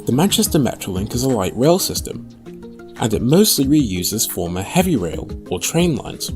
The Manchester Metrolink is a light rail system, and it mostly reuses former heavy rail or train lines.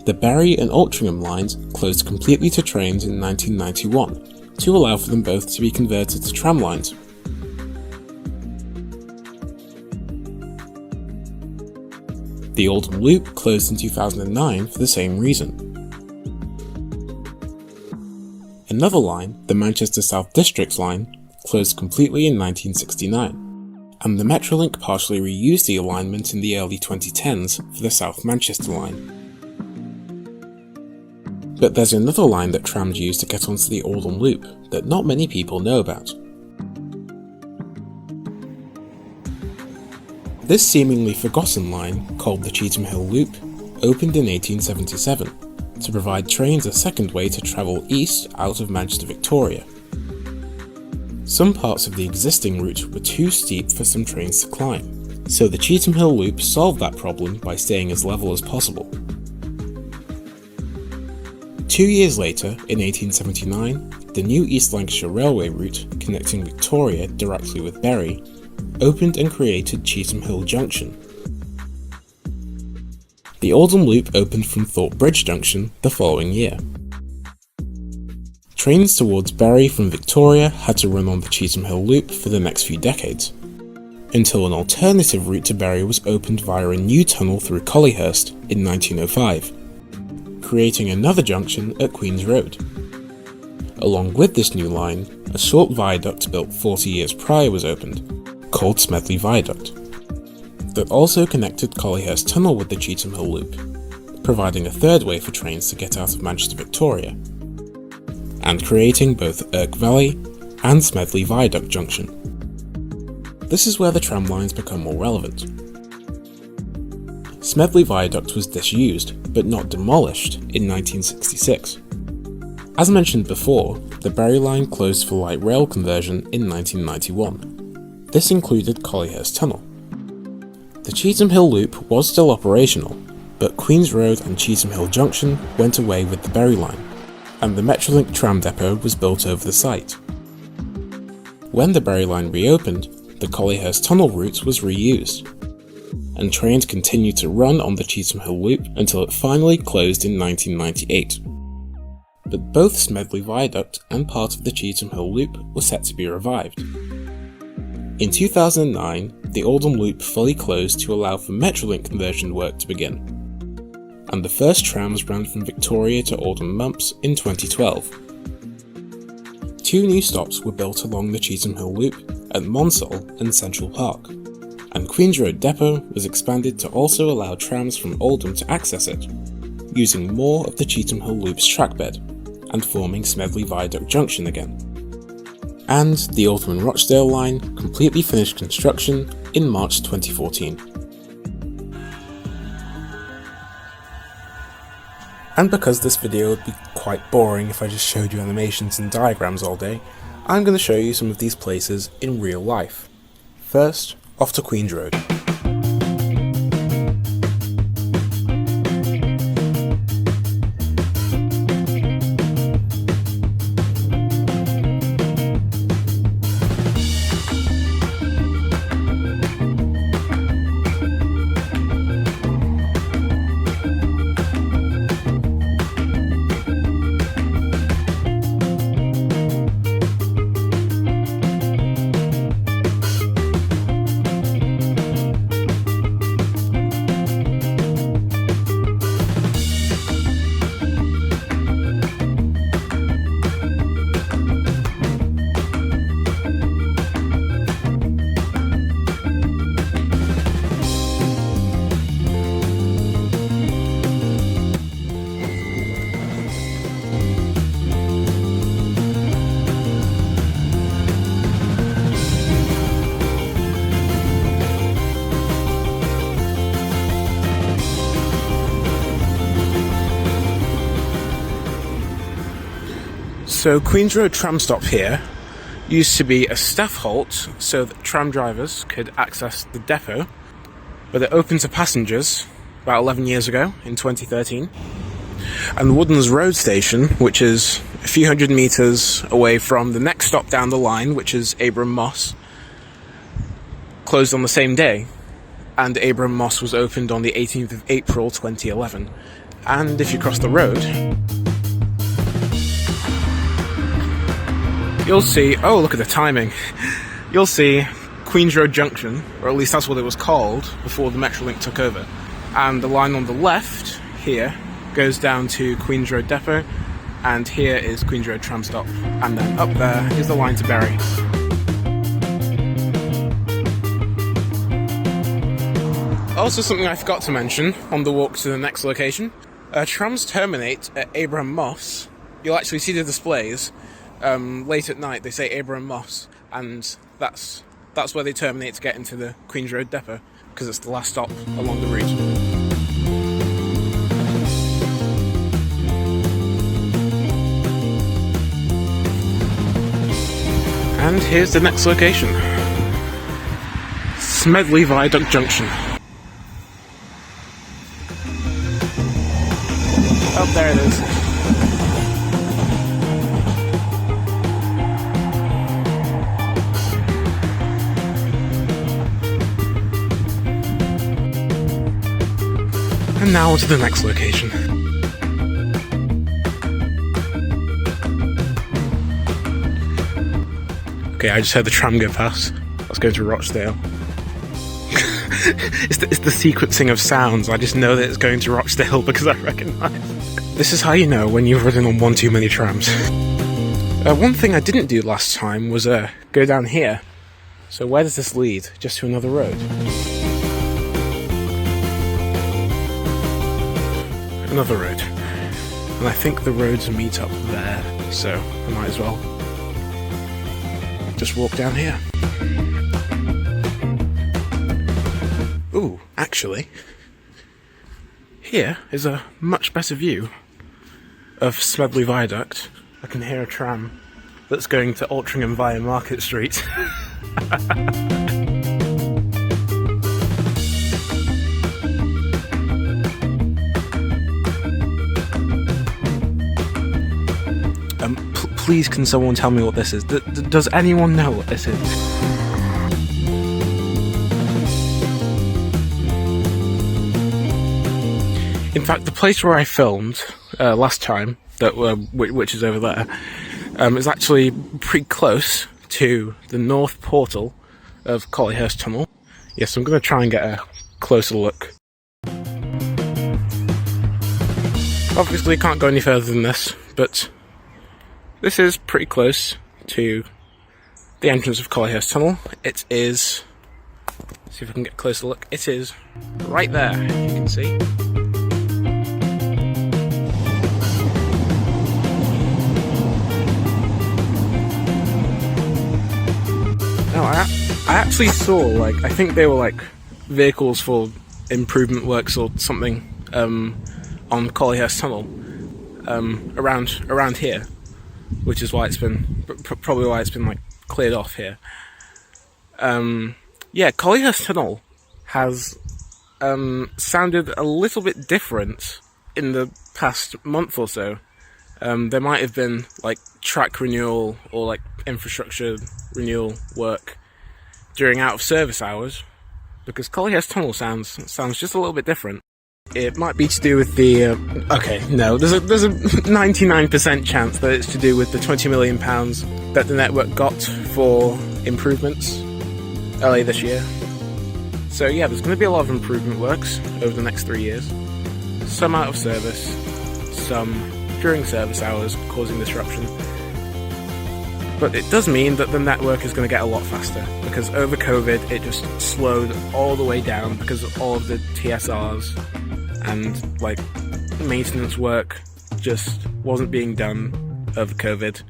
The Bury and Altrincham lines closed completely to trains in 1991 to allow for them both to be converted to tram lines. The Oldham Loop closed in 2009 for the same reason. Another line, the Manchester South Districts line, closed completely in 1969, and the Metrolink partially reused the alignment in the early 2010s for the South Manchester line. But there's another line that trams use to get onto the Oldham Loop that not many people know about. This seemingly forgotten line, called the Cheetham Hill Loop, opened in 1877 to provide trains a second way to travel east out of Manchester Victoria. Some parts of the existing route were too steep for some trains to climb, so the Cheetham Hill Loop solved that problem by staying as level as possible. 2 years later, in 1879, the new East Lancashire Railway route connecting Victoria directly with Bury opened and created Cheetham Hill Junction. The Oldham Loop opened from Thorpes Junction the following year. Trains towards Bury from Victoria had to run on the Cheetham Hill Loop for the next few decades, until an alternative route to Bury was opened via a new tunnel through Collyhurst in 1905, creating another junction at Queen's Road. Along with this new line, a short viaduct built 40 years prior was opened, called Smedley Viaduct, that also connected Collyhurst Tunnel with the Cheetham Hill Loop, providing a third way for trains to get out of Manchester Victoria, and creating both Irk Valley and Smedley Viaduct Junction. This is where the tram lines become more relevant. Smedley Viaduct was disused, but not demolished, in 1966. As mentioned before, the Bury line closed for light rail conversion in 1991. This included Collyhurst Tunnel. The Cheetham Hill Loop was still operational, but Queen's Road and Cheetham Hill Junction went away with the Bury line, and the Metrolink tram depot was built over the site. When the Bury line reopened, the Collyhurst Tunnel route was reused, and trains continued to run on the Cheetham Hill Loop until it finally closed in 1998. But both Smedley Viaduct and part of the Cheetham Hill Loop were set to be revived. In 2009, the Oldham Loop fully closed to allow for Metrolink conversion work to begin, and the first trams ran from Victoria to Oldham Mumps in 2012. 2 new stops were built along the Cheetham Hill Loop at Monsall and Central Park, and Queen's Road Depot was expanded to also allow trams from Oldham to access it, using more of the Cheetham Hill Loop's trackbed, and forming Smedley Viaduct Junction again. And the Oldham and Rochdale line completely finished construction in March 2014. And because this video would be quite boring if I just showed you animations and diagrams all day, I'm going to show you some of these places in real life. First, off to Queen's Road. So Queen's Road tram stop here used to be a staff halt so that tram drivers could access the depot, but it opened to passengers about 11 years ago in 2013. And Woodlands Road Station, which is a few hundred metres away from the next stop down the line, which is Abram Moss, closed on the same day. And Abram Moss was opened on the 18th of April 2011. And if you cross the road, you'll see, oh look at the timing, you'll see Queen's Road Junction, or at least that's what it was called before the Metrolink took over. And the line on the left, here, goes down to Queen's Road Depot, and here is Queen's Road Tram Stop, and then up there is the line to Bury. Also something I forgot to mention on the walk to the next location, trams terminate at Abram Moss. You'll actually see the displays late at night, they say Abram Moss, and that's where they terminate to get into the Queen's Road Depot, because it's the last stop along the route. And here's the next location. Smedley Viaduct Junction. Oh, there it is. And now on to the next location. Okay, I just heard the tram go past. Let's go to Rochdale. It's the sequencing of sounds. I just know that it's going to Rochdale because I recognise. This is how you know when you've ridden on one too many trams. One thing I didn't do last time was go down here. So where does this lead? Just to another road. Another road. And I think the roads meet up there, so I might as well just walk down here. Ooh, actually, here is a much better view of Smedley Viaduct. I can hear a tram that's going to Altrincham via Market Street. Please can someone tell me what this is? Does anyone know what this is? In fact, the place where I filmed last time, which is over there, is actually pretty close to the north portal of Collyhurst Tunnel. Yes, I'm going to try and get a closer look. Obviously, can't go any further than this, but this is pretty close to the entrance of Collyhurst Tunnel. It is, see if I can get a closer look, it is right there, you can see. No, I actually saw, like, I think they were like vehicles for improvement works or something on Collyhurst Tunnel around here. Which is why it's been, probably why it's been like cleared off here. Yeah, Collyhurst Tunnel has sounded a little bit different in the past month or so. There might have been like track renewal or like infrastructure renewal work during out of service hours, because Collyhurst Tunnel sounds just a little bit different. It might be to do with the, okay, no, there's a 99% chance that it's to do with the £20 million that the network got for improvements earlier this year. So yeah, there's going to be a lot of improvement works over the next 3 years. Some out of service, some during service hours, causing disruption. But it does mean that the network is going to get a lot faster, because over COVID it just slowed all the way down because of all of the TSRs and like maintenance work just wasn't being done over COVID.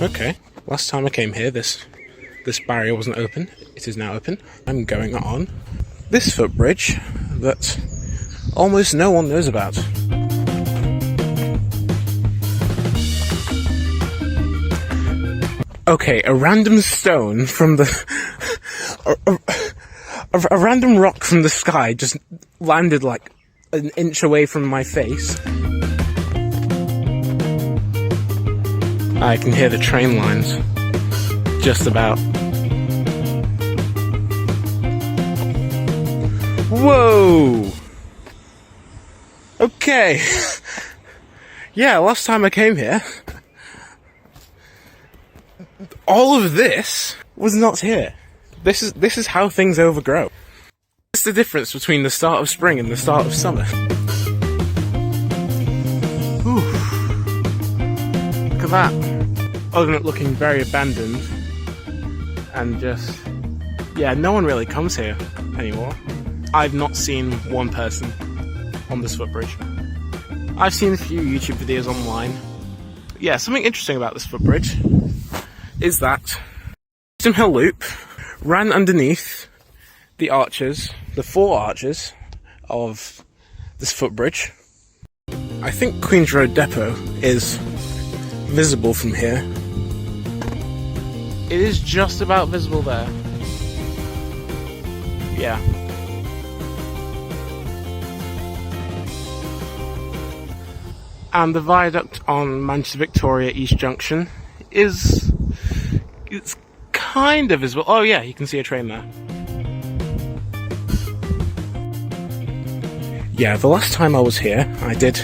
Okay, last time I came here this barrier wasn't open. It is now open. I'm going on this footbridge that almost no one knows about. Okay, a random stone from the... a random rock from the sky just landed like an inch away from my face. I can hear the train lines just about. Whoa! Okay. Yeah, last time I came here, all of this was not here. This is how things overgrow. It's the difference between the start of spring and the start of summer. Whew. Look at that. Other than it looking very abandoned and just, yeah, no one really comes here anymore. I've not seen one person on this footbridge. I've seen a few YouTube videos online. But yeah, something interesting about this footbridge is that Cheetham Hill Loop ran underneath the arches, the 4 arches of this footbridge. I think Queen's Road Depot is visible from here. It is just about visible there. Yeah. And the viaduct on Manchester Victoria East Junction it's kind of visible. Oh yeah, you can see a train there. Yeah, the last time I was here, I did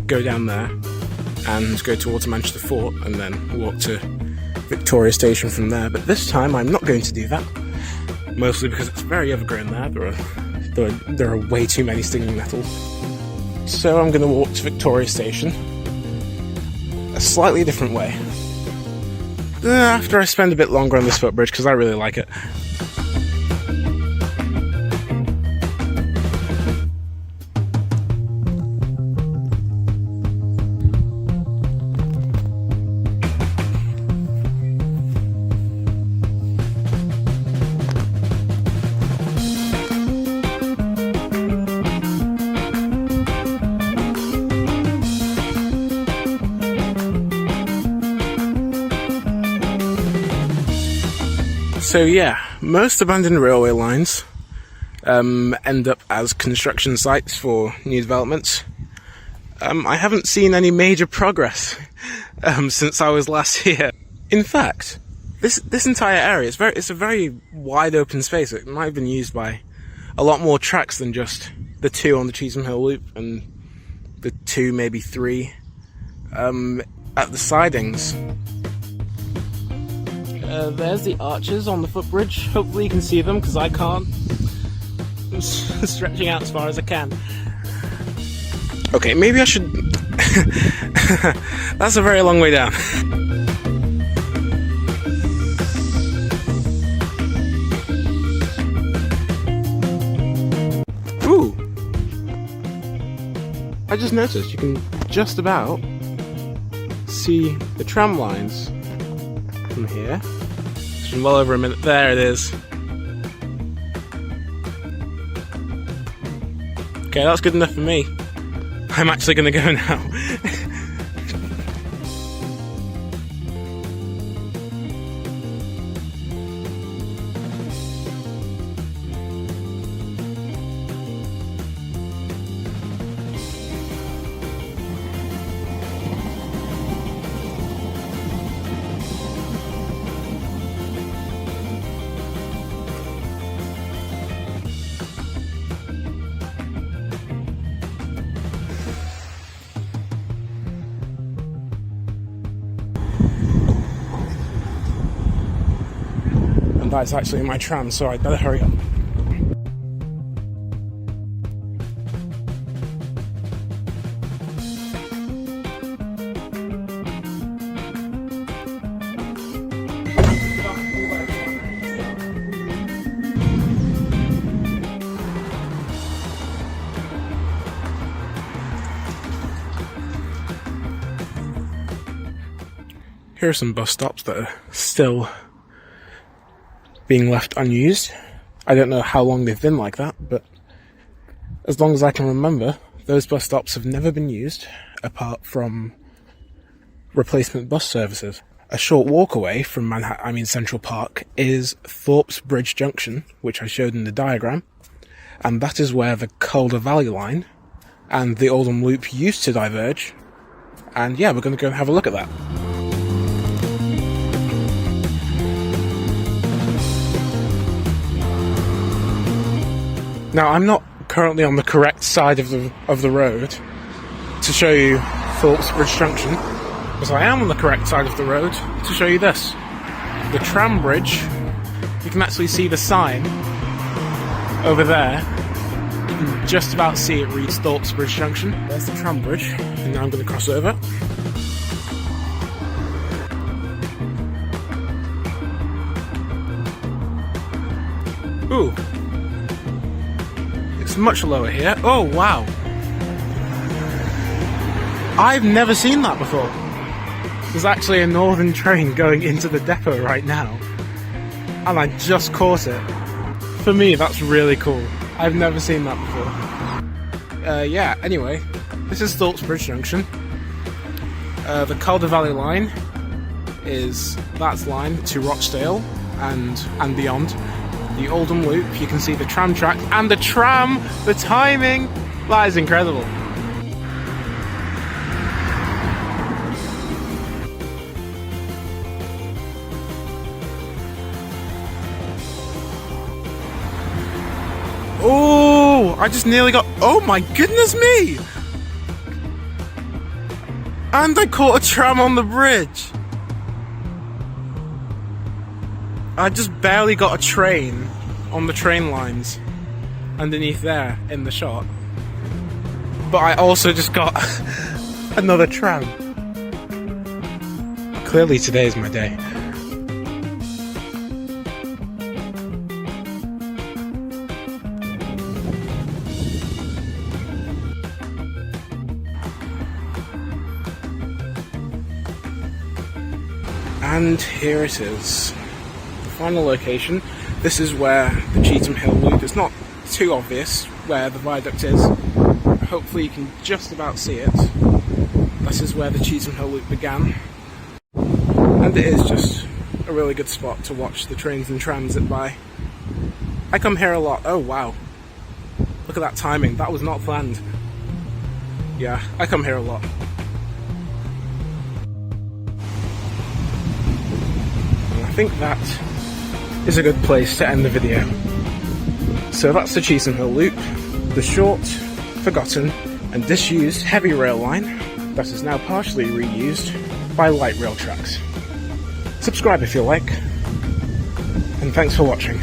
go down there and go towards Manchester Fort and then walk to Victoria Station from there. But this time I'm not going to do that. Mostly because it's very evergreen there. There are way too many stinging nettles. So I'm going to walk to Victoria Station a slightly different way. After I spend a bit longer on this footbridge, because I really like it. So yeah, most abandoned railway lines end up as construction sites for new developments. I haven't seen any major progress since I was last here. In fact, this entire area it's a very wide open space. It might have been used by a lot more tracks than just the 2 on the Cheetham Hill Loop and the 2, maybe 3 at the sidings. There's the arches on the footbridge. Hopefully you can see them, because I can't. I'm stretching out as far as I can. Okay, maybe I should... That's a very long way down. Ooh! I just noticed you can just about see the tram lines from here. It's been well over a minute. There it is. Okay, that's good enough for me. I'm actually going to go now. That's actually my tram, so I'd better hurry up. Here are some bus stops that are still being left unused. I don't know how long they've been like that, but as long as I can remember, those bus stops have never been used apart from replacement bus services. A short walk away from Central Park is Thorpes Bridge Junction, which I showed in the diagram, and that is where the Calder Valley line and the Oldham Loop used to diverge. And yeah, we're going to go and have a look at that. Now, I'm not currently on the correct side of the road to show you Thorpes Bridge Junction, but I am on the correct side of the road to show you this. The tram bridge. You can actually see the sign over there. You can just about see it reads Thorpes Bridge Junction. There's the tram bridge, and now I'm going to cross over. Ooh. It's much lower here. Oh, wow. I've never seen that before. There's actually a northern train going into the depot right now, and I just caught it. For me, that's really cool. I've never seen that before. Yeah, anyway, this is Thorpes Bridge Junction. The Calder Valley line is that line to Rochdale and beyond. The Oldham Loop, you can see the tram track and the tram, the timing, that is incredible. Oh, I just nearly got, oh my goodness me! And I caught a tram on the bridge. I just barely got a train on the train lines underneath there in the shot. But I also just got another tram. Clearly today is my day. And here it is. Final location. This is where the Cheetham Hill Loop, it's not too obvious where the viaduct is. Hopefully you can just about see it. This is where the Cheetham Hill Loop began. And it is just a really good spot to watch the trains and trams zip by. I come here a lot. Oh wow. Look at that timing. That was not planned. Yeah, I come here a lot. And I think that is a good place to end the video. So that's the Cheetham Hill Loop, the short, forgotten and disused heavy rail line that is now partially reused by light rail tracks. Subscribe if you like, and thanks for watching.